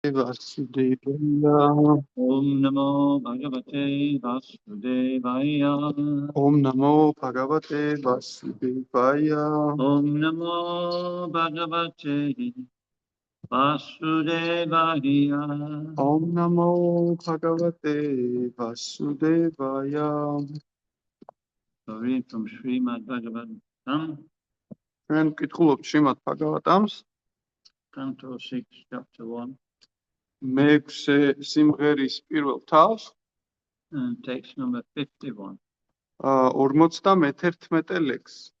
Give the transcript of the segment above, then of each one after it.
Vasudevaya. Om Namo Bhagavate Vasudevaya. Om Namo Bhagavate Vasudevaya. Om Namo Bhagavate Vasudevaya. Om Namo Bhagavate Vasudevaya. Read from Srimad Bhagavatam, ჩვენ ვკითხულობთ შრიმად ბჰაგავატამს, Canto 6, Chapter 1, მეექვსე სიმღერის პირველ თავს, and text number 51. 51 ლექსს.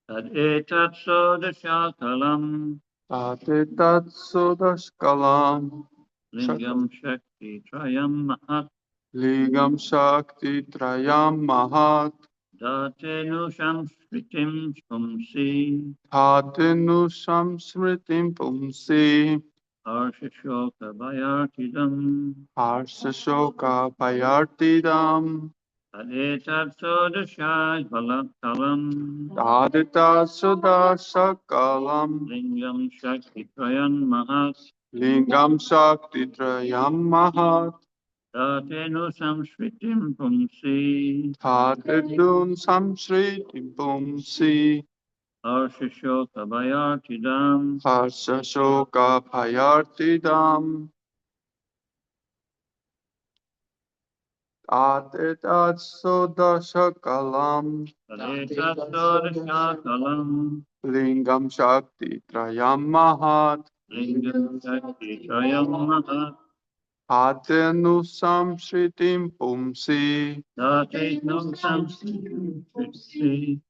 Tad etat sodashakalam Tatetat sodaskalam lingam shakti trayam mahat ligam shakti trayam mahat datenu samskritim pumsi Dhatenu samsmritim pumsi harshashoka vayartidam. Harsha shoka payartidam Tad etat sodashakalam Tatetat sodashakalam lingam shakti trayam mahat Lingam shakti trayam mahat datenu samskritim pumsi Dhatedun samsritim pumsi harshashoka vayartidam. Harsha shoka payartidam Tatetat sodashakalam Tad etat sodashakalam Lingam shakti trayam mahat lingam shakti trayam mahat Dhatenu samsritim pumsi datenu samskritim pumsi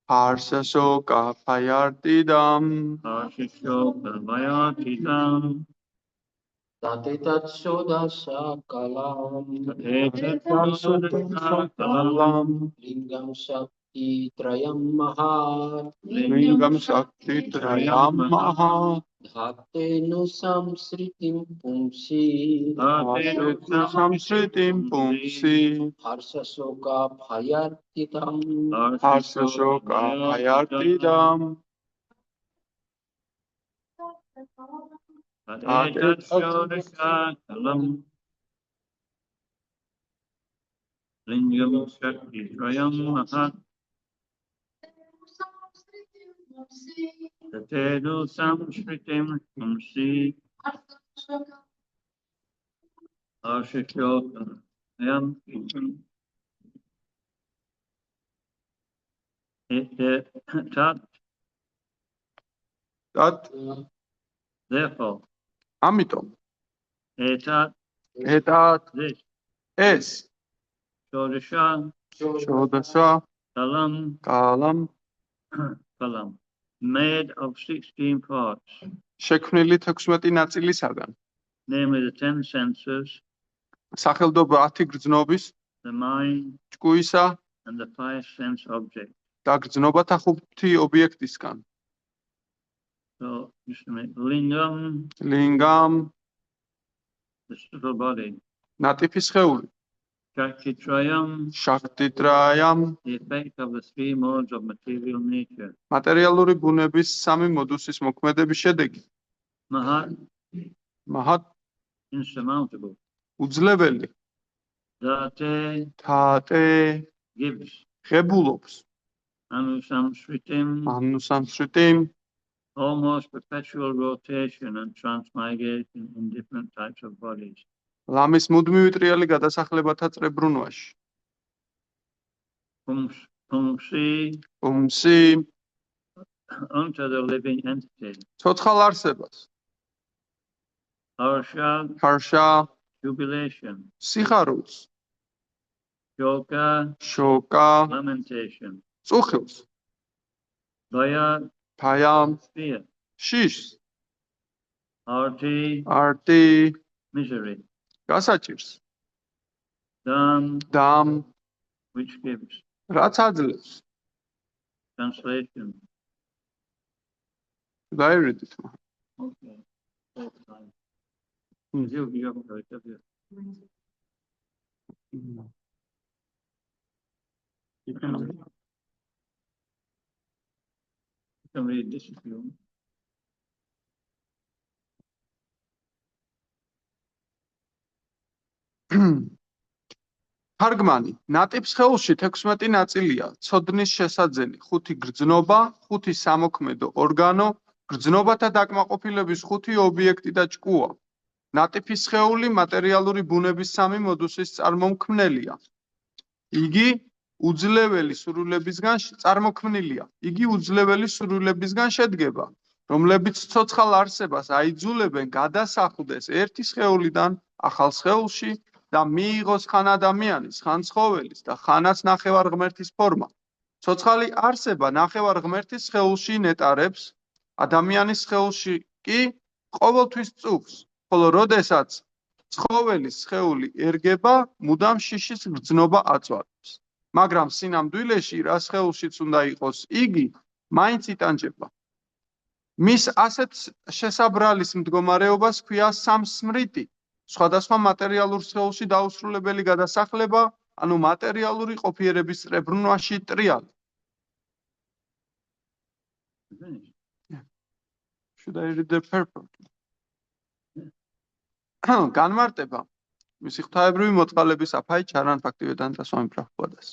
Harsha shoka payartidam harshashoka vayartidam. Tatetat sodashakalam Etat sodashakalam lingam shakti trayam mahat Lingam shakti trayam mahat dhatenu samsritim pumsi Dhatenu samsritim pumsi harsha shoka bhayartidam Harsha shoka payartidam Etat sodashakalam lingam shakti trayam mahat datenu samskritim pumsi harshashoka vayartidam. Tat Therefore, amitom etat etat this es sodasha shodasha kalam kalam kalam made of 16 parts, შექმნილი 16 ნაწილისაგან namely the 10 senses, სახელდობა 10 გრძნობის the mind, ჭკუისა and the 5 sense objects. და გრძნობათა 5 ობიექტისგან So, just a minute. Lingam, ლინგამ the subtle body. ნატიფი სხეული Shaktitrayam, შაქტიტრაიამ the effect of the 3 modes of material nature. მატერიალური ბუნების 3 მოდუსის მოქმედების შედეგი Mahat, მაჰათ insurmountable. უძლებელი Date, თატე gives. ღებულობს Anusamsritim, ანუსამსრიტიმ almost perpetual rotation and transmigration in different types of bodies. ლამის მუდმივი ტრიალი გადასახლებათა წრებრუნვაში Pumsi, უმსი unto the living entity. ცოცხალ არსებას Harsha, ხარშა jubilation. სიხარულს Shoka, შოკა lamentation. წუხილს Vaya, ფაიამ fear. შიშს Arti, არტი misery. გასაჭირს Dam, დამ which gives. რაც აძლევს Translation. Should I read it? Okay. That's fine. You haven't heard of it. You can read this if you want. თარგმანი ნატიფ სხეულში 16 ნაწილია: ცოდნის შესაძენი, 5 გრძნობა, 5 სამოქმედო ორგანო, გრძნობათა დაკმაყოფილების 5 ობიექტი და ჭკუა. ნატიფი სხეული მატერიალური ბუნების 3 მოდუსის წარმომქმნელია. იგი უძლეველი სრულებისგან წარმოქმნილია. იგი უძლეველი სრულებისგან შედგება, რომლებიც ცოცხალ არსებას აიძულებენ გადასახლდეს ერთი სხეულიდან ახალ სხეულში და მიიღოს ხან ადამიანის, ხან ცხოველის და ხანაც ნახევარ-ღმერთის ფორმა. ცოცხალი არსება ნახევარ-ღმერთის სხეულში ნეტარებს, ადამიანის სხეულში კი ყოველთვის წუხს, ხოლო როდესაც ცხოველის სხეული ერგება, მუდამ შიშის გრძნობა აწვავებს. მაგრამ სინამდვილეში, რა სხეულშიც უნდა იყოს იგი, მაინც იტანჯება. მის ასეთ შესაბრალის მდგომარეობას ჰქვია სამსმრიტი, სხვადასხვა მატერიალურ სხეულში დაუსრულებელი გადასახლება, ანუ მატერიალური ყოფიერების წრებრუნვაში ტრიალი. Should I read the purport? განმარტება მისი ღვთაებრივი მოწყალების აფაი ჩარან ფაქტივედან და სვამი პრაბჰუპადას.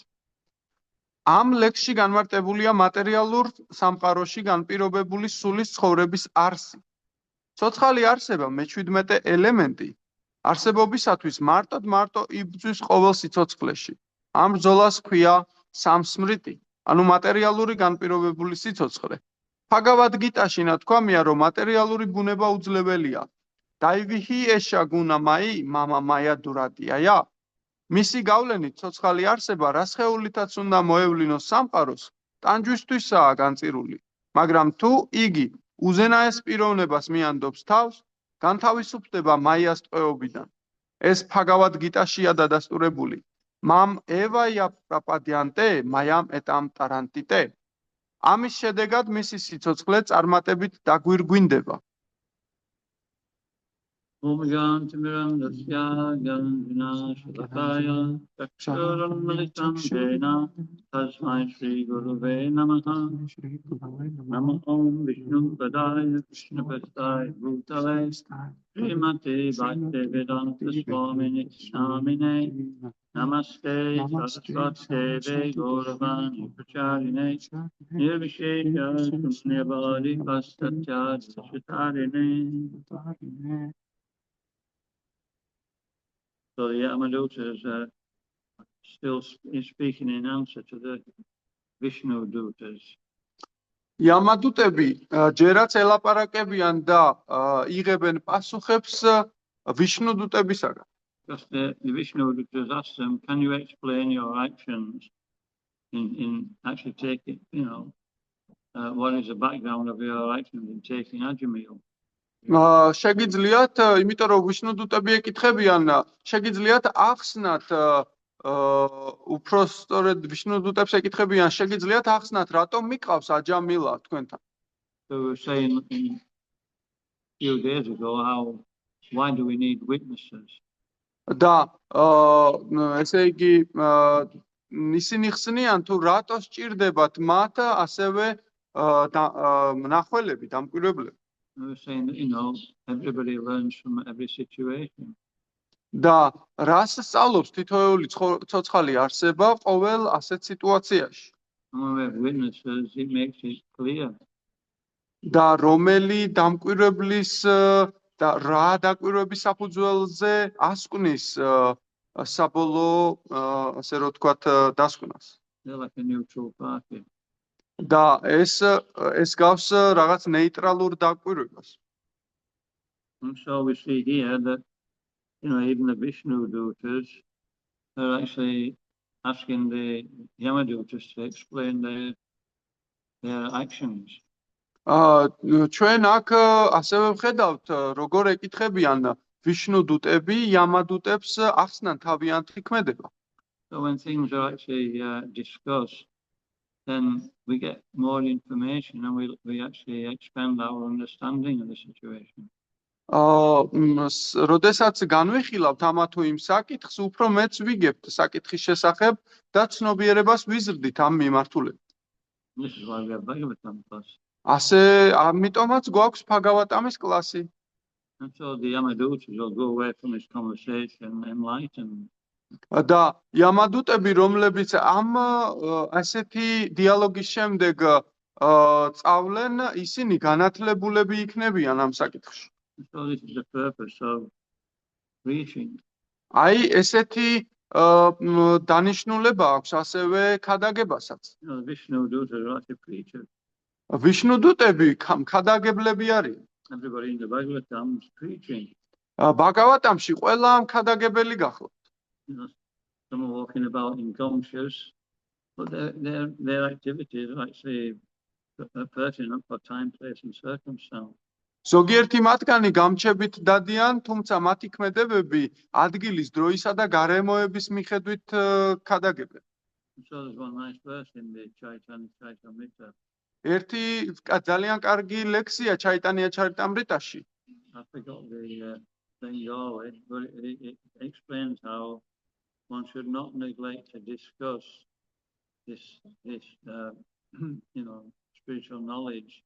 ამ ლექსში განმარტებულია მატერიალურ სამყაროში განპირობებული სულის ცხოვრების არსი. ცოცხალი არსება მე-17 ელემენტი არსებობისათვის მარტო იბრძვის ყოველ სიცოცხლეში. ამ ბრძოლას ჰქვია სამსმრიტი, ანუ მატერიალური განპირობებული სიცოცხლე. ბჰაგავად გიტაში ნათქვამია, რომ მატერიალური ბუნება უძლებელია. დაივიჰი ეშა გუნა მაი მამა მაია დურადიაია. მისი გავლენით ცოცხალი არსება რა სხეულითაც უნდა მოევლინოს სამყაროს, ტანჯვისთვისაა განწირული, მაგრამ თუ იგი უზენაეს პიროვნებას მიანდობს თავს, განთავისუფლდება მაიას ტყვეობიდან. ეს ბჰაგავად გიტაშია დადასტურებული. მამ ევაია პრაპადიანტე მაიამ ეტამ ტარანტიტე. ამის შედეგად მისი სიცოცხლე წარმატებით დაგვირგვინდება. Om Janti Mirandasya Gandhina Shalakaya Chakshuram Malitam Jena Tasmai Shri Guruve Namaha Namo Om Vishnu Padaya Krishna Pastaya Bhutale Srimate Bhakti Vedanta Swamini Namine Namaste Saraswate Gauravani Pracharine Nirvishesha Punyavadi Pastatya Sashitarine. So the Yamaduta is still speaking in answer to the Vishnu Dutas. Yamadutები ჯერაც ელაპარაკებიან და იღებენ პასუხებს ვიშნუ დუტებისაგან. Because the Vishnu Dutas ask them, can you explain your actions in actually taking, what is the background of your actions in taking Ajamil? შეგიძლიათ, იმიტომ რომ ვიშნუ დუტები ეკითხებიან, შეგიძლიათ ახსნათ უფრო სწორედ ვიშნუ დუტებს ეკითხებიან, შეგიძლიათ ახსნათ, რატომ მიყავს აჯამილა თქვენთან? So we were saying a few days ago why do we need witnesses? და ესე იგი ისინი ხსნიან თუ რატო სჭირდებათ მათ ასევე მნახველები, დამკვირვებლები. We were saying that, everybody learns from every situation. და რას სწავლობს თითოეული ცოცხალი არსება ყოველ ასეთ სიტუაციაში. And when we have witnesses, it makes it clear. და რომელი დამკვირვებლის და რა დაკვირვების საფუძველზე ასკვნის საბოლოო, ასე რომ ვთქვათ, დასკვნას. They're like a neutral party. და ეს გავს რაღაც ნეიტრალურ დაკვირვებას. And so we see here that, even the Vishnu Dutas are actually asking the Yamadutas to explain their actions. ჩვენ აქ ასევე ვხედავთ, როგორ ეკითხებიან ვიშნუ დუტები then we get more information and we actually expand our understanding of the situation. როდესაც განვიხილავთ ამა თუ იმ საკითხს, უფრო მეც ვიგებთ საკითხის შესახებ და ცნობიერებას ვიზრდით ამ მიმართულებით. This is why we have Bhagavatam class. ასე, ამიტომაც გვაქვს Bhagavatam-ის კლასი. And so the Yamadutas will go away from this conversation enlightened. და იამადუტები, რომლებიც ამ ასეთი დიალოგის შემდეგ წავლენ, ისინი განათლებულები იქნებიან ამ საკითხში. So this is the purpose of preaching. აი, ესეთი დანიშნულება აქვს ასევე ქადაგებასაც. You know, the Vishnu Dutas are actually preachers. ვიშნუდუტები ქადაგებლები არიან. Everybody in the Bhagavatam is preaching. ბაგავატამში ყველა ქადაგებელი გახლავთ. You know, some are walking about in gomshas, but their activities are actually pertinent for time, place, and circumstance. ზოგიერთი მათგანი გამჩებით დადიან, თუმცა მათი ქმედებები ადგილის, დროისა და გარემოების მიხედვით ქადაგებენ. So there's one nice verse in the Chaitanya Charitamrita. ერთი ძალიან კარგი ლექსია ჩაიტანია ჩარიტამრიტაში. I forgot the thing always, but it explains how one should not neglect to discuss this you know, spiritual knowledge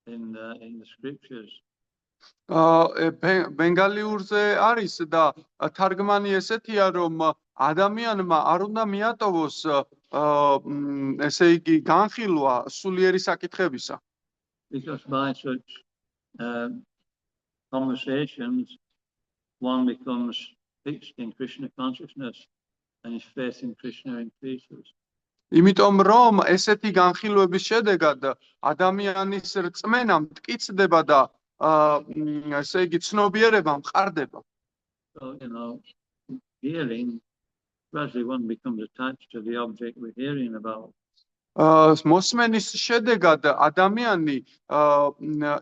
in the scriptures. ბენგალიურზე არის და თარგმანი ესეთია, რომ ადამიანმა არ უნდა მიატოვოს ესე იგი განხილვა სულიერი საკითხებისა. Because by such conversations, one becomes fixed in Krishna consciousness and his faith in Krishna increases. იმიტომ რომ ესეთი განხილვების შედეგად ადამიანის რწმენა მტკიცდება და ესე იგი ცნობიერება მყარდება. So, you know, hearing, gradually one becomes attached to the object we're hearing about. მოსმენის შედეგად ადამიანი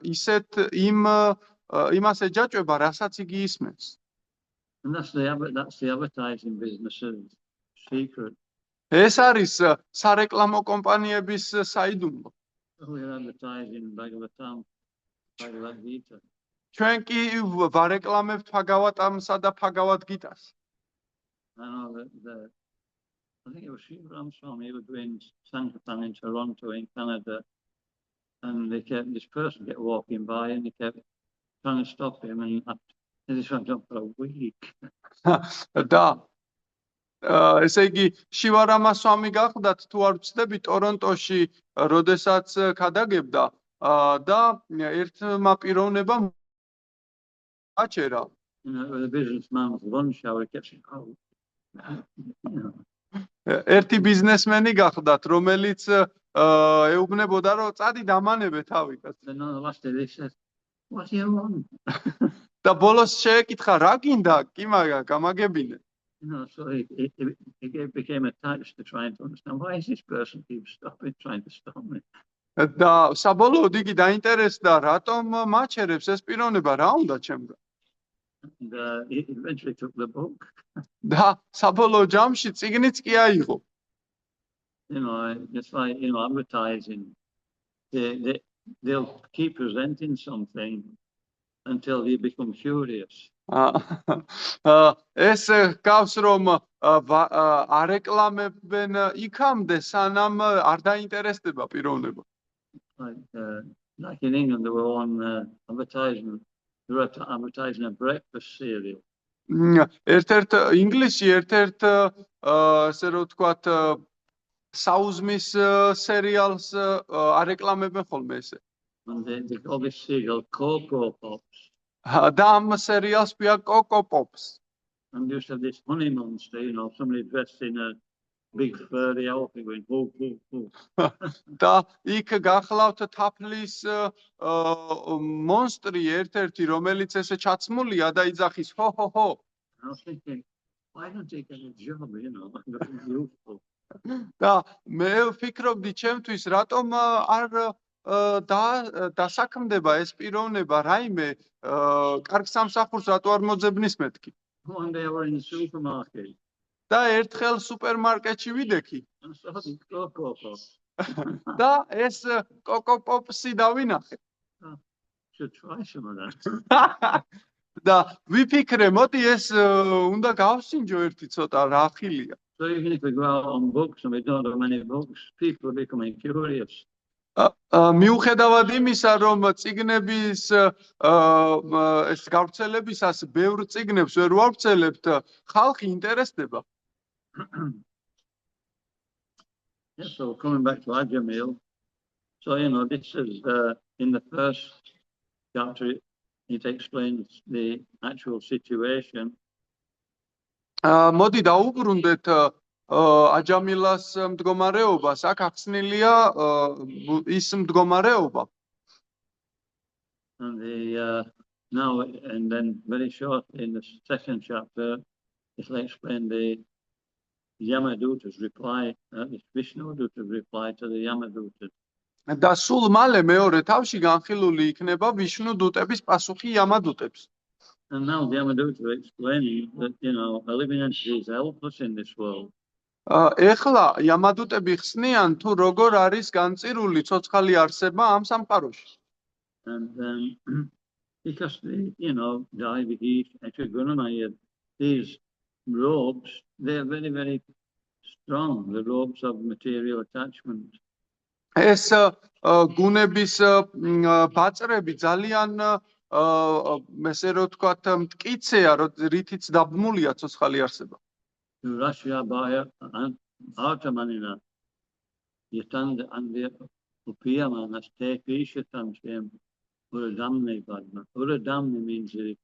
ისეთ იმას ეჯაჭვება, რასაც იგი ისმენს. And that's the advertising business's secret. ეს არის სარეკლამო კომპანიების საიდუმლო. We're advertising Bhagavatam, Bhagavad Gita. ჩვენ კი ვარეკლამებთ Bhagavatam-სა და Bhagavad Gita-ს. I know that I think it was Sri Ramaswamy, he was doing Sankirtan in Toronto in Canada, and this person kept walking by and they kept trying to stop him, and this went on for a week. და ესე იგი შივარამასვამი გახლდათ თუ არ ვცდები ტორონტოში როდესაც ქადაგებდა და ერთმა პიროვნებამ აჩერა. You know, the businessman's lunch hour kept saying, oh, you know. ერთი ბიზნესმენი გახლდათ, რომელიც ეუბნებოდა, რომ წადი დამანებე თავი. Then on the last day they said, what do you want? და ბოლოს შეეკითხა, რა გინდა? კი მაგა, გამაგებინე. You know, so he became attached to trying to understand why is this person keeps trying to stop me. და საბოლოოდ იგი დაინტერესდა, რატომ მაჩერებს ეს პიროვნება, რა უნდა ჩემგან. And he eventually took the book. და საბოლოო ჯამში წიგნიც კი აიღო. You know, it's like, you know, advertising. They'll keep presenting something until you become curious. ეს გავს რომ არეკლამებენ იქამდე, სანამ არ დაინტერესდება პიროვნება. Like in England, they were on advertising. They were advertising a breakfast cereal. ერთ-ერთ ინგლისში ერთ-ერთ ასე რომ ვთქვათ საუზმის სერიალს არეკლამებენ ხოლმე ესე. And they call this cereal Cocoa Pops. და ამ სერიალს ქვია Cocoa Pops. And they used to have this honey monster, you know, somebody dressed in a big furry outfit going, ho, ho, ho. და იქ გახლავთ თაფლის მონსტრი ერთ-ერთი, რომელიც ესე ჩაცმულია და იძახის ჰო ჰო ჰო. I was thinking, why don't they get a job, you know, useful. და მე ვფიქრობდი ჩემთვის, რატომ არ დასაქმდება ეს პიროვნება რაიმე კარგ სამსახურს რატო არ მოძებნის მეთქი. One day I was in the supermarket. და ერთხელ სუპერმარკეტში ვიდექი. And I saw these Cocoa Pops. და ეს კოკო პოპსი დავინახე. Should try some of that. და ვიფიქრე, მოდი ეს უნდა გავსინჯო ერთი ცოტა რა ხილია. So even if we go out on books and we don't have many books, people are becoming curious. მიუხედავად იმისა, რომ წიგნების ეს გავრცელებისას ბევრ წიგნებს ვერ ვავრცელებთ, ხალხი ინტერესდება. Yeah, so coming back to Ajamil, so this is in the first chapter, it explains the actual situation. მოდი დავუბრუნდეთ აჯამილას მდგომარეობას. აქ ახსნილია ის მდგომარეობა. And now and then very short in the second chapter, it'll explain the Yamaduta's reply, the Vishnuduta's reply to the Yamadutas. და სულ მალე მეორე თავში განხილული იქნება ვიშნუდუტების პასუხი ямადუტებს. And now the Yamadutas are explaining that, a living entity is helpless in this world. ეხლა ямადუტები ხსნიან თუ როგორ არის განწირული ცოცხალი არსება ამ სამყაროში. And because diabetes, echagonomia, these robes, they're very, very strong, the robes of material attachment. ეს გუნების ბაწრები ძალიან ესე რომ ვთქვათ მტკიცეა, რითიც დაბმულია ცოცხალი არსება. Russia by Artamanina, Yatand and the Upiamana, Stekishatam Shem, Uradamne Padma. Uradamne means the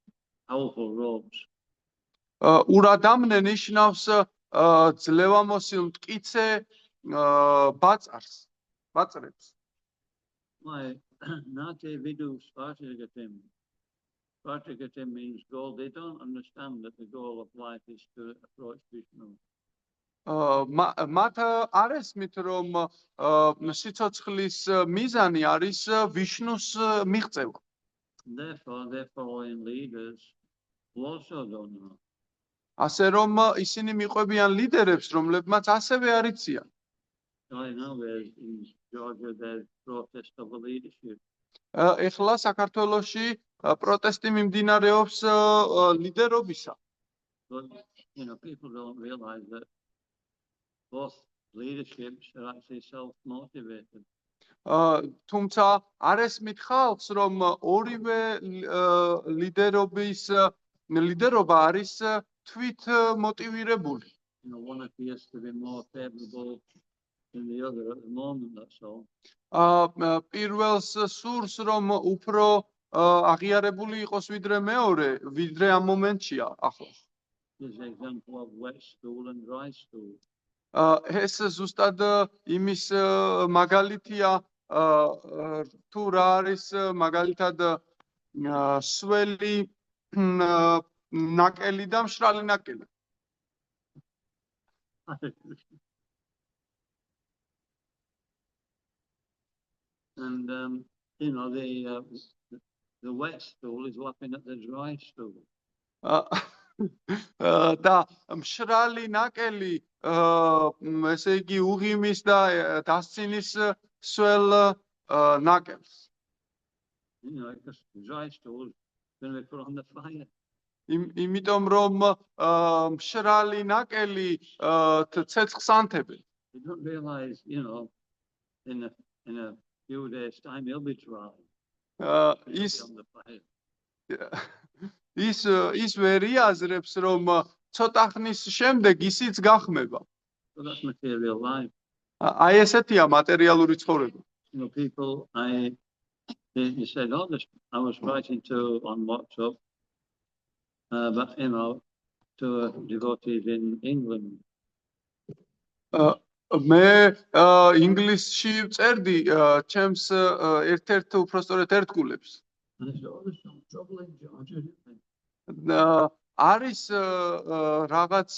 powerful robes. ურადამნე ნიშნავს ძლევამოსილ მტკიცე ბაწრებს. Why, Nate Vidu Spartagatim. Spartagatim means goal. They don't understand that the goal of life is to approach Vishnu. მათ არ ესმით რომ სიცოცხლის მიზანი არის ვიშნუს მიღწევა. Therefore, their following leaders who also don't know. ასე რომ ისინი მიყვებიან ლიდერებს, რომლებმაც ასევე არ იციან. Right now, in Georgia, there's protest of the leadership. ეხლა საქართველოში პროტესტი მიმდინარეობს ლიდერობისა. But, people don't realize that both leaderships are actually self-motivated. თუმცა არ ესმით ხალხს, რომ ორივე ლიდერობა არის თვით მოტივირებული. One appears to be more favorable than the other at the moment, that's all. პირველს სურს, რომ უფრო აღიარებული იყოს ვიდრე მეორე, ვიდრე ამ მომენტშია ახლა. There's an example of wet stool and dry stool. ეს ზუსტად იმის მაგალითია, თუ რა არის მაგალითად სველი ნაკელი და მშრალი ნაკელი. And the wet stool is laughing at the dry stool. და მშრალი ნაკელი ესე იგი უღიმის და დასცინის სველ ნაკელს. Because the dry stool is going to be put on the fire. იმიტომ რომ მშრალი ნაკელი ცეცხლს ანთებენ. You don't realize, in a few days' time he'll be dry. ის ვერ იაზრებს, რომ ცოტა ხნის შემდეგ ისიც გახმება. So that's material life. აი ესეთია მატერიალური ცხოვრება. People, they said, I was writing on WhatsApp, but to devotees in England. მე ინგლისში ვწერდი ჩემს ერთ-ერთ უпростоრეთ ერთგულებს. And I said, there's some trouble in Georgia. არის რაღაც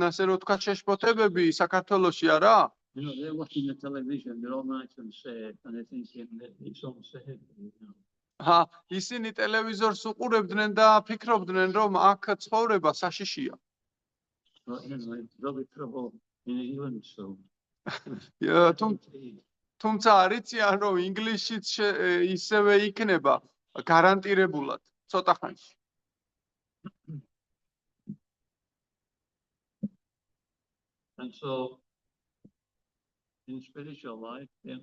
ასე რომ ვთქვათ შეშფოთებები საქართველოში არა? They're watching the television, they're all nice and safe, and they're thinking that it's all safe. ისინი ტელევიზორს უყურებდნენ და ფიქრობდნენ, რომ აქ ცხოვრება საშიშია. But, there'll be trouble in England soon. თუმცა არიციან რომ ინგლისშიც ისევე იქნება გარანტირებულად ცოტა ხანში. And so, in spiritual life, then,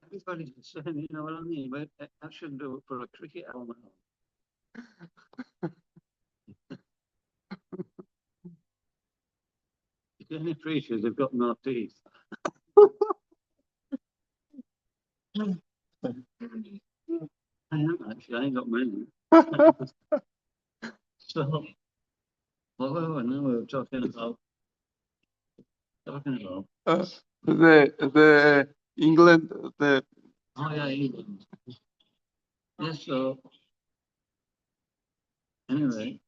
everybody's the same, you know what I mean? But I shouldn't do it for a cricket element. Any preachers have got no teeth. I am actually, I ain't got many. So, although I know we were talking about the England, the oh yeah, England. Yes, so anyway.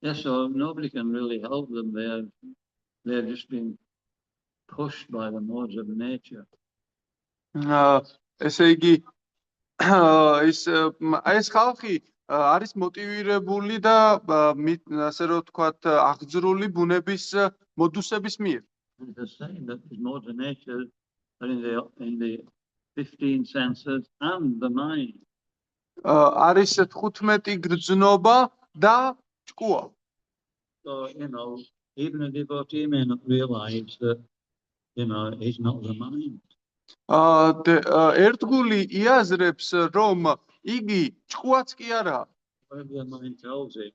Yeah, so nobody can really help them. They're just being pushed by the modes of nature. ესე იგი ეს ხალხი არის მოტივირებული და ასე რომ ვთქვათ აღძრული ბუნების მოდუსების მიერ. They're saying that these modes of nature are in the 15 senses and the mind. არის 15 გრძნობა და ჭკუა. So, you know, even a devotee may not realize that, you know, he's not the mind. ერთგული იაზრებს რომ იგი ჭკუაც კი არა. Whatever the mind tells him,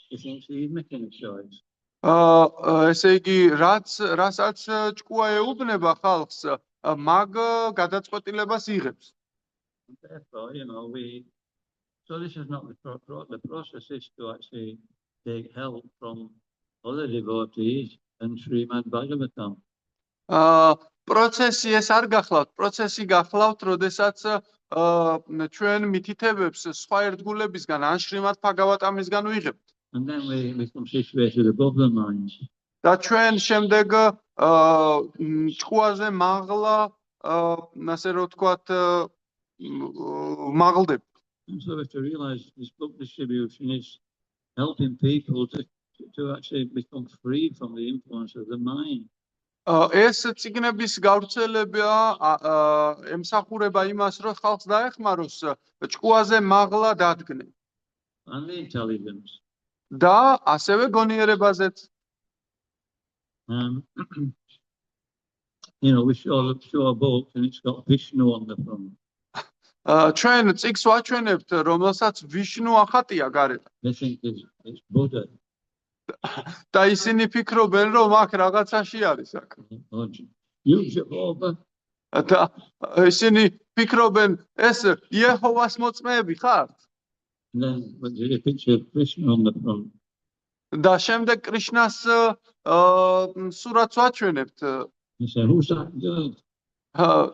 he thinks he's making a choice. ესე იგი რასაც ჭკუა ეუბნება ხალხს, მაგ გადაწყვეტილებას იღებს. Therefore, you know, so this is not the process is to actually take help from other devotees and Srimad Bhagavatam. პროცესი ეს არ გახლავთ, პროცესი გახლავთ, როდესაც ჩვენ მითითებებს სხვა ერთგულებისგან ან შრიმად ბჰაგავატამისგან ვიღებთ. And then we become situated above the mind. და ჩვენ შემდეგ ჭკუაზე მაღლა, ასე რომ ვთქვათ, მაღლდებთ. And so we have to realize this book distribution is helping people to actually become free from the influence of the mind. ეს წიგნების გავრცელება ემსახურება იმას, რომ ხალხს დაეხმაროს ჭკუაზე მაღლა დადგნენ. And the intelligence. და ასევე გონიერებაზეც. You know, we show a book and it's got Vishnu on the front. ჩვენ წიგს ვაჩვენებთ, რომელსაც ვიშნუ ახატია გარეთ. They think it's Buddha. და ისინი ფიქრობენ, რომ აქ რაღაცაში არის აქ. You Jehovah. და ისინი ფიქრობენ, ეს იეჰოვას მოწმეები ხართ? And then there's a picture of Krishna on the front. და შემდეგ კრიშნას სურათს ვაჩვენებთ. You say, who's that girl?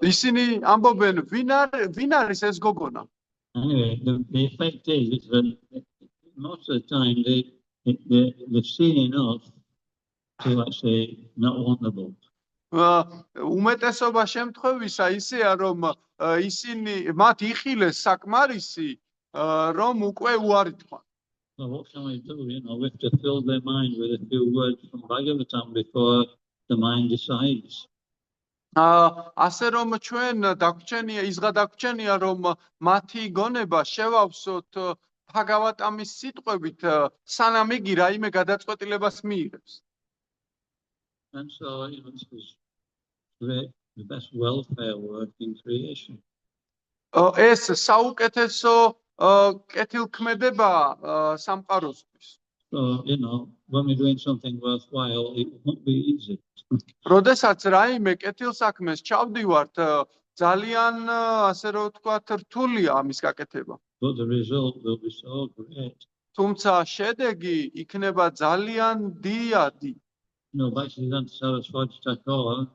ისინი ამბობენ, ვინ არის ეს გოგონა? Anyway, the effect is that most of the time they've seen enough to actually not want the book. უმეტესობა შემთხვევისა ისეა, რომ ისინი მათ იხილეს საკმარისი, რომ უკვე უარი თქვან. So what can we do? You know, we have to fill their mind with a few words from Bhagavatam before the mind decides. ასე რომ ჩვენ ის გადაგვჩენია, რომ მათი გონება შევავსოთ ბჰაგავატამის სიტყვებით, სანამ იგი რაიმე გადაწყვეტილებას მიიღებს. And so, you know, this is the best welfare work in creation. ეს საუკეთესო კეთილქმედება სამყაროსთვის. So, you know, when we're doing something worthwhile, it won't be easy. როდესაც რაიმე კეთილსაქმეს ჩავდივართ, ძალიან ასე რომ ვთქვათ, რთულია ამის გაკეთება. But the result will be so great. თუმცა შედეგი იქნება ძალიან დიდი. You know, Bhaktisiddhanta Saraswati Thakur,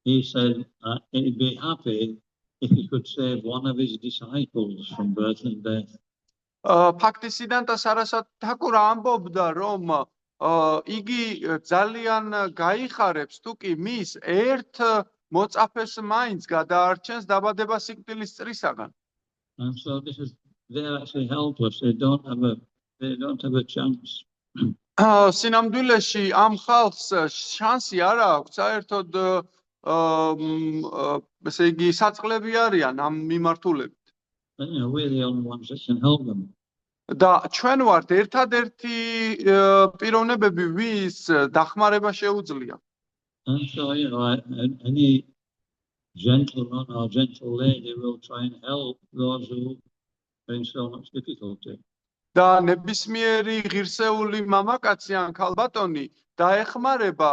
he said he'd be happy if he could save one of his disciples from birth and death. ფაქტისიდანტა სარასვატი თაკურა ამბობდა, რომ იგი ძალიან გაიხარებს თუ კი მის ერთ მოწაფეს მაინც გადაარჩენს დაბადება სიკვდილის წრისაგან. And so this is, they're actually helpless. They don't have a chance. სინამდვილეში ამ ხალხს შანსი არ აქვს, საერთოდ ესე იგი საწყლები არიან ამ მიმართულებით. But, we're the only ones that can help them. და ჩვენ ვართ ერთადერთი პიროვნებები, ვის დახმარება შეუძლია. And so, any gentleman or gentle lady will try and help those who are in so much difficulty. და ნებისმიერი ღირსეული მამაკაცი ან ქალბატონი დაეხმარება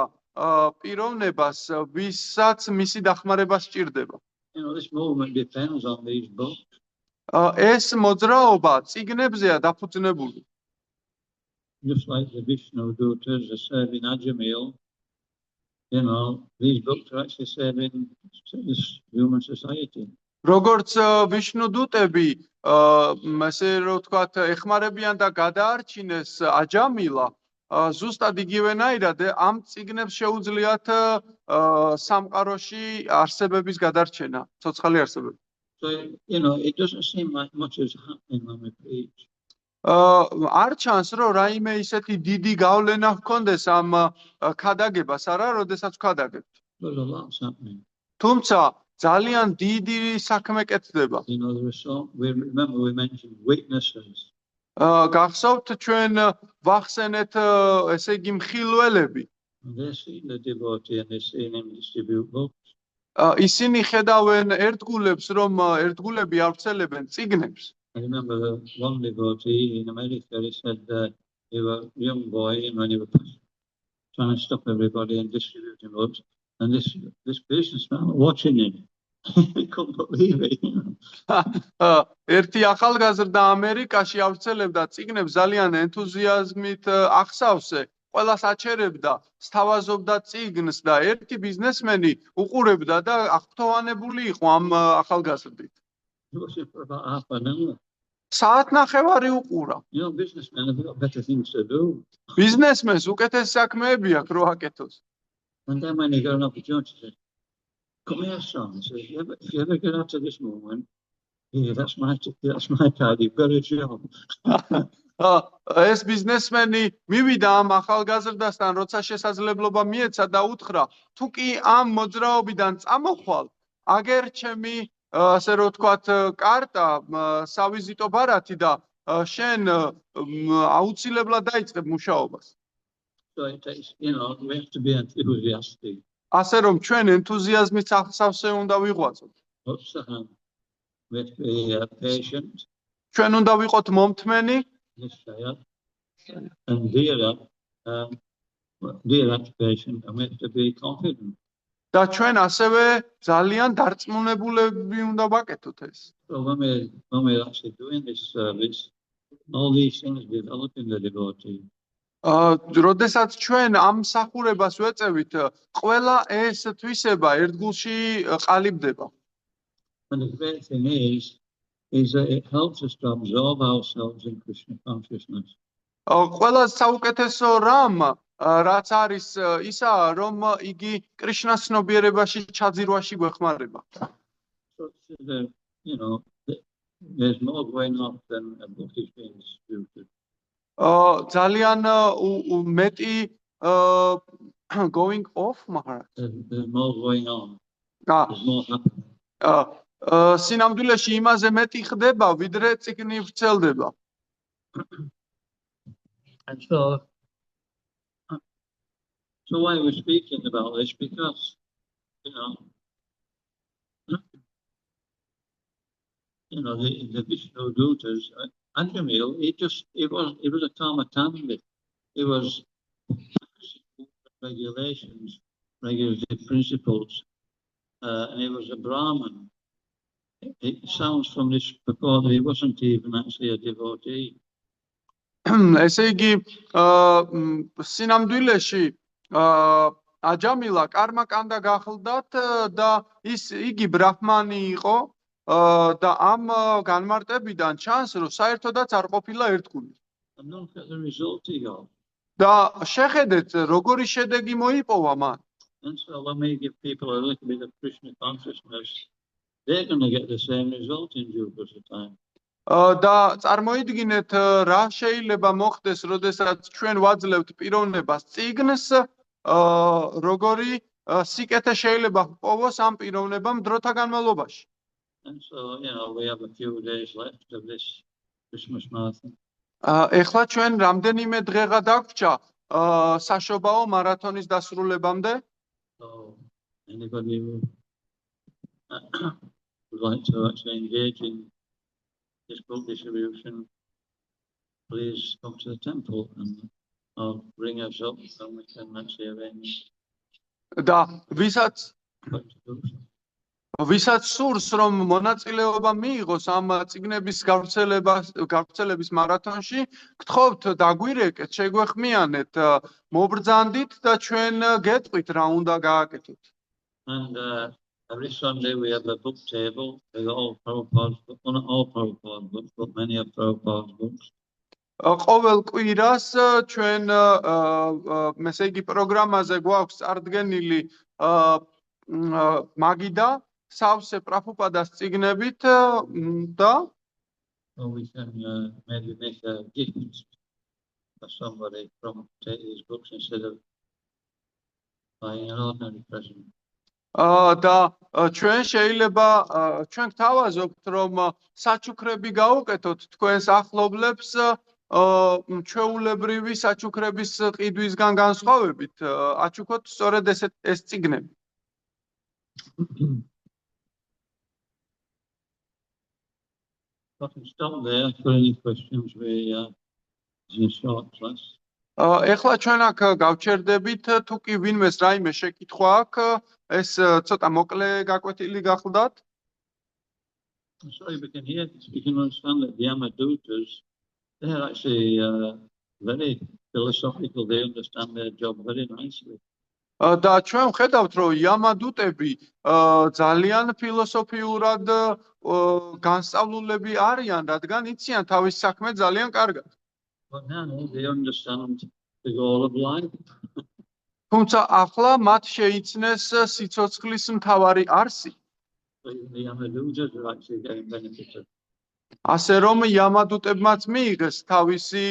პიროვნებას, ვისაც მისი დახმარება სჭირდება. This movement depends on these books. ეს მოძრაობა წიგნებზეა დაფუძნებული. Just like the Vishnu Dutas are serving Ajamil, these books are actually serving this human society. როგორც ვიშნუ დუტები, ესე რომ ვთქვათ, ეხმარებიან და გადაარჩინეს აჯამილა, ზუსტად იგივენაირად ამ წიგნებს შეუძლიათ სამყაროში არსებების გადარჩენა, ცოცხალი არსებები. So, it doesn't seem like much is happening when we preach. არ ჩანს, რომ რაიმე ისეთი დიდი გავლენა ჰქონდეს ამ ქადაგებას, არა, როდესაც ვქადაგებთ. There's a lot's happening. თუმცა ძალიან დიდი საქმე კეთდება. We remember we mentioned witnesses. გახსოვთ ჩვენ ვახსენეთ ესე იგი მხილველები. They're seeing the devotee and they're seeing him distribute books. ისინი ხედავენ ერთგულებს, რომ ერთგულები ავრცელებენ წიგნებს. I remember one devotee in America, he said he was a young boy and when he was trying to stop everybody and distributing books, and this businessman watching him. He couldn't believe it. ერთი ახალგაზრდა ამერიკაში ავრცელებდა წიგნებს ძალიან ენთუზიაზმით ახსავსე, ყველას აჩერებდა, სთავაზობდა წიგნს და ერთი ბიზნესმენი უყურებდა და აღფრთოვანებული იყო ამ ახალგაზრდით. He was for about half an hour. საათნახევარი უყურა. Businessmen have got better things to do. ბიზნესმენს უკეთეს საქმეები აქვს რო აკეთოს. And then when he got an opportunity, he said, "Come here, son." He said, if you ever get out of this moment, that's my card. You've got a job. ეს ბიზნესმენი მივიდა ამ ახალგაზრდასთან, როცა შესაძლებლობა მიეცა და უთხრა, თუ კი ამ მოძრაობიდან წამოხვალ, აგერ ჩემი ასე რომ ვთქვათ კარტა, სავიზიტო ბარათი და შენ აუცილებლად დაიწყებ მუშაობას. So it takes, we have to be enthusiastic. ასე რომ ჩვენ ენთუზიაზმით ახსავსე უნდა ვიღვაწოთ. We have to be patient. ჩვენ უნდა ვიყოთ მომთმენი. And dear patient, and we have to be confident. და ჩვენ ასევე ძალიან დარწმუნებულები უნდა ვაკეთოთ ეს. So when we're actually doing this service, all these things develop in the devotee. როდესაც ჩვენ ამ მსახურებას ვეწევით, ყველა ეს თვისება ერთგულში ყალიბდება. And the great thing is that it helps us to absorb ourselves in Krishna consciousness. ყველა საუკეთესო რამ რაც არის ისა, რომ იგი კრიშნას ცნობიერებაში ჩაძირვაში გვეხმარება. So there's more going on than a book is being distributed. ძალიან მეტი going off, Maharaj. There's more going on. There's more happening. სინამდვილეში იმაზე მეტი ხდება, ვიდრე წიგნი ვრცელდება. And so why we're speaking about this? Because, the Vishnu Dutas, Ajamil, he was a Karmatandit. He was regulations, regulative principles, and he was a Brahmin. It sounds from this purport that he wasn't even actually a devotee. ესე იგი, სინამდვილეში აჯამილა კარმაკანდა გახლდათ და იგი ბრაჰმანი იყო და ამ განმარტებიდან ჩანს, რომ საერთოდაც არ ყოფილა ერთგული. And look at the result he got. და შეხედეთ, როგორი შედეგი მოიპოვა მან. And so when we give people a little bit of Krishna consciousness, they're going to get the same result in due course of time. და წარმოიდგინეთ რა შეიძლება მოხდეს, როდესაც ჩვენ ვაძლევთ პიროვნებას წიგნს, როგორი სიკეთე შეიძლება ჰპოვოს ამ პიროვნებამ დროთა განმავლობაში. And so, we have a few days left of this Christmas marathon. ეხლა ჩვენ რამდენიმე დღეღა დაგვრჩა საშობაო მარათონის დასრულებამდე. So anybody who would like to actually engage in this book distribution, please come to the temple and I'll bring us up and we can actually arrange და what to do. ვისაც სურს რომ მონაწილეობა მიიღოს ამ წიგნების გავრცელების მარათონში, გთხოვთ დაგვირეკეთ, შეგვეხმიანეთ, მობრძანდით და ჩვენ გეტყვით რა უნდა გააკეთოთ. And every Sunday we have a book table with all Prabhupada's books, well, not all Prabhupada's books, but many of Prabhupada's books. ყოველ კვირას ჩვენ ესე იგი პროგრამაზე გვაქვს წარდგენილი მაგიდა სავსე პრაბჰუპადას წიგნებით და So we can maybe make a gift for somebody from these books instead of buying an ordinary present. და ჩვენ შეიძლება ჩვენ გთავაზობთ რომ საჩუქრები გაუკეთოთ თქვენს ახლობლებს ჩვეულებრივი საჩუქრების ყიდვისგან განსხვავებით აჩუქოთ სწორედ ეს წიგნები. I can stop there for any questions. We in a short class. ეხლა ჩვენ აქ გავჩერდებით, თუ კი ვინმეს რაიმე შეკითხვა აქვს, ეს ცოტა მოკლე გაკვეთილი გახლდათ. I'm sorry, we can understand that the Yamadutas, they're actually very philosophical. They understand their job very nicely. და ჩვენ ვხედავთ, რომ იამადუტები ძალიან ფილოსოფიურად განსწავლულები არიან, რადგან იციან თავის საქმე ძალიან კარგად. But now they understand the goal of life. თუმცა ახლა მათ შეიცნეს სიცოცხლის მთავარი არსი. So even the Yamadutas are actually getting benefited. ასე რომ იამადუტებმაც მიიღეს თავისი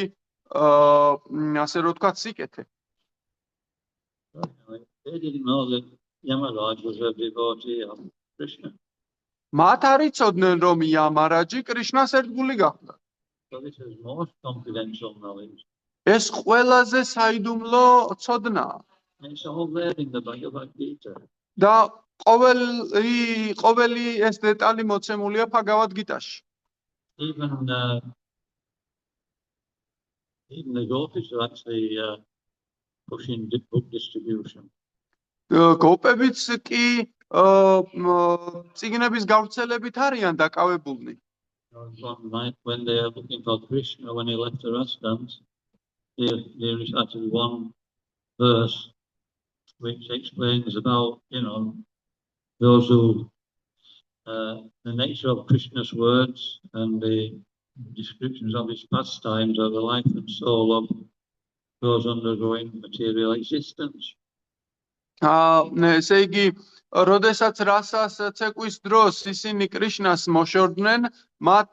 ასე რომ ვთქვათ სიკეთე. They didn't know that Yamaraj was a devotee of Krishna. მათ არ იცოდნენ, რომ იამარაჯი კრიშნას ერთგული გახდა. So this is most confidential knowledge. ეს ყველაზე საიდუმლო ცოდნაა. And it's all there in the Bhagavad Gita. და ყოველი ეს დეტალი მოცემულია ბჰაგავად გიტაში. Even the gopis are actually pushing book distribution. გოპებიც კი წიგნების გავრცელებით არიან დაკავებულნი. One night when they are looking for Krishna, when he left the ashrams, they recited one verse which explains about, those who, the nature of Krishna's words and the descriptions of his pastimes of the life and soul of those undergoing material existence. ესე იგი, როდესაც რასას ცეკვის დროს ისინი კრიშნას მოშორდნენ, მათ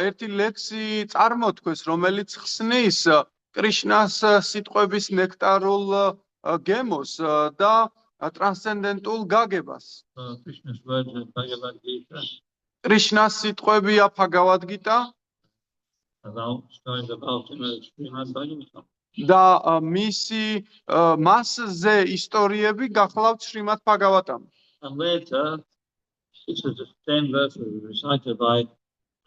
ერთი ლექსი წარმოთქვეს, რომელიც ხსნის კრიშნას სიტყვების ნექტარულ გემოს და ტრანსცენდენტულ გაგებას. Krishna's words in Bhagavad Gita. კრიშნას სიტყვებია ბჰაგავად გიტა About stories about him as Srimad Bhagavatam. და მასზე ისტორიები გახლავთ შრიმად ბჰაგავატამ. And later, this is the same verse was recited by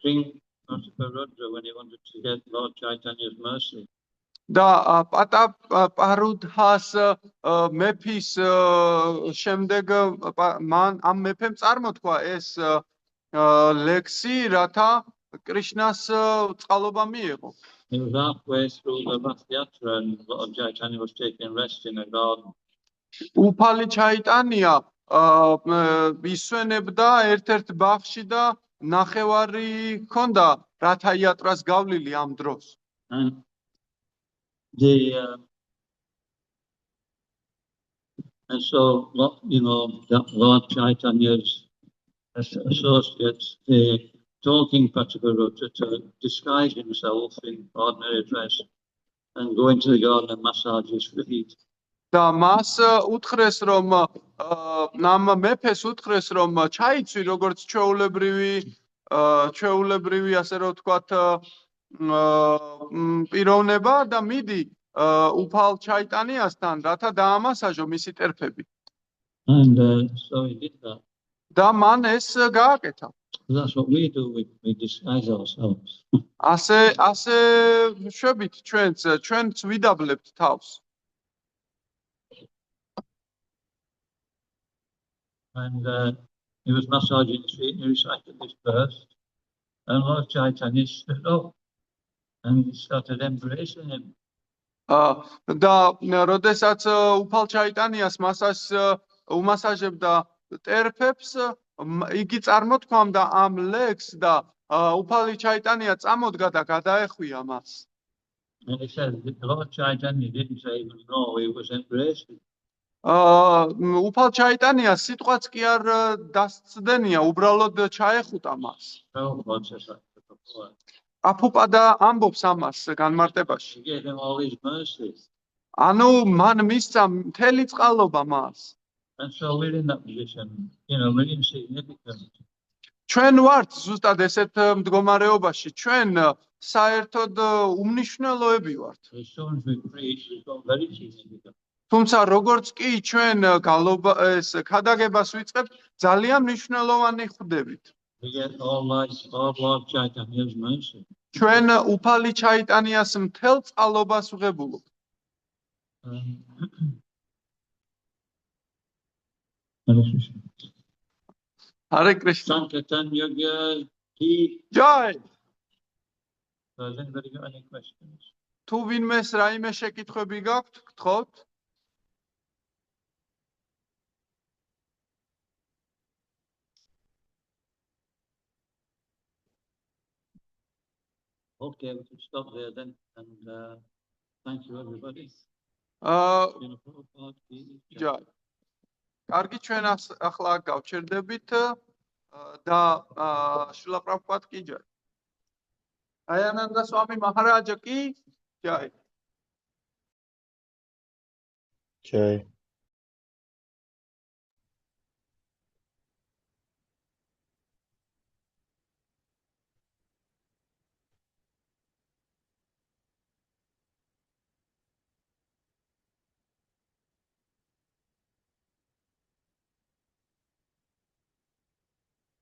King Rudra when he wanted to get Lord Chaitanya's mercy. და პატა პარუდჰას მეფის შემდეგ მან ამ მეფემ წარმოთქვა ეს ლექსი, რათა კრიშნას წყალობა მიეღო. He was halfway through the Rath Yatra and Lord Chaitanya was taking rest in a garden. უფალი ჩაიტანია ისვენებდა ერთ-ერთ ბაღში და ნახევარი ჰქონდა რათა იატრას გავლილი ამ დროს. And the And so, Lord Chaitanya's associates, they're talking Patiparota to disguise himself in ordinary dress and go into the garden and massage his feet. და მას უთხრეს რომ ამ მეფეს უთხრეს რომ ჩაიცვი როგორც ჩვეულებრივი ასე რომ ვთქვათ პიროვნება და მიდი უფალ ჩაიტანიასთან რათა დაამასაჟო მისი ტერფები. And so he did that. და მან ეს გააკეთა. That's what we do, we disguise ourselves. ასე შვებით ჩვენც ვიდაბლებთ თავს. And he was massaging his feet and he recited this verse. And Lord Chaitanya stood up and he started embracing him. და როდესაც უფალ ჩაიტანიას მასას უმასაჟებდა ტერფებს, იგი წარმოთქვამდა ამ ლექსს და უფალი ჩაიტანია წამოდგა და გადაეხვია მას. And he said, the Lord Chaitanya didn't say even no, he was embracing. უფალ ჩაიტანიას სიტყვაც კი არ დასცდენია, უბრალოდ ჩაეხუტა მას. Prabhupada says that before. აფუპადა ამბობს ამას განმარტებაში. He gave him all his mercies. ანუ მან მისცა მთელი წყალობა მას. And so we're in that position, we're insignificant. ჩვენ ვართ ზუსტად ესეთ მდგომარეობაში, ჩვენ საერთოდ უმნიშვნელოები ვართ. As soon as we preach, we become very significant. თუმცა როგორც კი ჩვენ ქადაგებას ვიწყებთ, ძალიან მნიშვნელოვანი ხვდებით. We get all Lord Chaitanya's mercy. ჩვენ უფალი ჩაიტანიას მთელ წყალობას ვღებულობთ. Hare Krishna. Sankirtan Yoga Ki. Jai. Has anybody got any questions? თუ ვინმეს რაიმე შეკითხვები გაქვთ, გთხოვთ. Okay, we can stop there then. And thank you, everybody. Jai. კარგი, ჩვენ ახლა გავჩერდებით და შრილა პრაბჰუპად კი ჯაი. Dayananda Swami Maharaja ki jai. Jai.